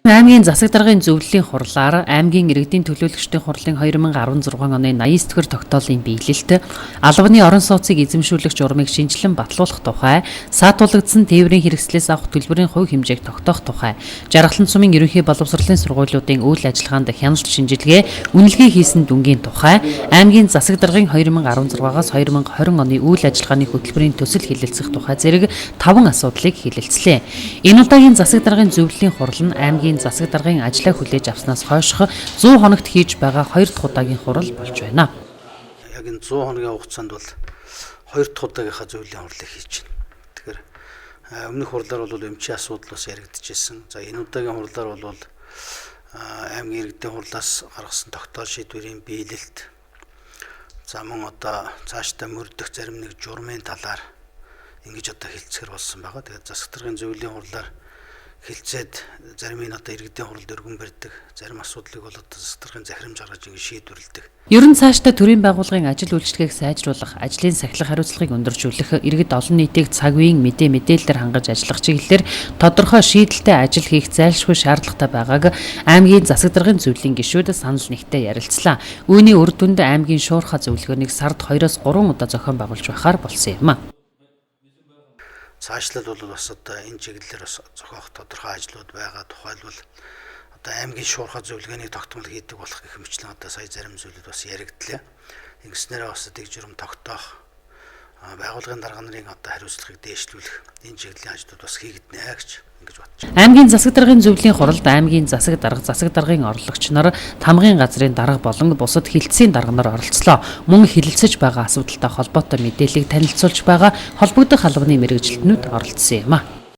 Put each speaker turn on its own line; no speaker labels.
Аймгийн засаг даргын зөвлөлийн хурлаар аймгийн иргэдийн төлөөлөгчдийн хурлын 2016 оны 89-р тогтоолын биелэлт албаны орон сууцыг эзэмшүүлэх журмыг шинжилэн батлуулах тухай, саатуулагдсан тээврийн хэрэгслээс авах төлбөрийн хувь хэмжээг тогтоох тухай, Жаргалан сумын ерөнхий боловсролын сургуулиудын үйл ажиллагаанд хяналт шинжилгээ, үнэлгээ хийсэн дүнгийн тухай, аймгийн засаг даргын 2016-аас 2020 оны үйл ажиллагааны хөтөлбөрийн төсөл хэлэлцэх тухай зэрэг 5 асуудлыг хэлэлцлээ. Энэ удаагийн засаг даргын зөвлөлийн хурал нь аймгийн засаг даргын ажлаа хүлээж авснаас хойшох 100 хоногт хийж байгаа 2 дахь удаагийн хурал болж байна.
Яг энэ 100 хоногийн хугацаанд бол 2 дахь удаагийнхаа зөвлөлийн хурлыг хийж байна. Тэгэхээр өмнөх хурлаар бол эмчийн асуудал бас яригдчихсэн. За энэ удаагийн хурлаар бол аймгийн иргэдийн хурлаас гаргасан тогтоол шийдвэрийн биелэлт, за мөн одоо цаашдаа мөрдөх зарим нэг журмын талаар ингэж одоо хэлцгэр болсон байгаа. Тэгээд засаг даргын зөвлөлийн хурлаар хэлцээд зарим нь одоо иргэдийн хуралд өргөн барьдаг, зарим асуудлыг бол одоо засаг даргын захирамж гаргаж ингэ шийдвэрлэдэг.
Ер нь цаашдаа төрийн байгууллагын ажил үйлчлэгийг сайжруулах, ажлын сахилах хариуцлагыг өндөржүүлэх, иргэд олон нийтийг цаг үеийн мэдээлэлээр хангаж ажиллах чиглэлээр тодорхой шийдэлтэй ажил хийх зайлшгүй шаардлагатай байгааг аймгийн засаг даргын зөвлөлийн гишүүд санал нэгтээ ярилцлаа. Үүний үр дүнд аймгийн шуурхай зөвлөгөөнийг сард 2-3 удаа зохион байгуулж байхаар болсон юм а.
Цаашлал бол бас одоо энэ чиглэлээр бас зохиох тодорхой ажлууд байгаа. Тухайлбал одоо аймгийн шуурхай зөвлөгөөний тогтмол хийдэг болох гэх мэтлэн одоо сая зарим зүйлүүд бас яригдлаа. Ингэснээрээ бас дэг журам тогтоох, байгууллагын дарга нарын одоо хариуцлагыг дээшлүүлэх энэ чиглэлийн ажлууд бас хийгднэ гэж ингэж бодож байна.
Аймгийн засаг даргын зөвлөлийн хуралд аймгийн засаг даргын орлогч нар, тамгын газрын дарга болон бусад хилцээний дарга нар оролцлоо. Мөн хэлэлцэж байгаа асуудалтай холбоотой мэдээллийг танилцуулж байгаа холбогдох албаны мэргэжилтнүүд оролцсон юм а.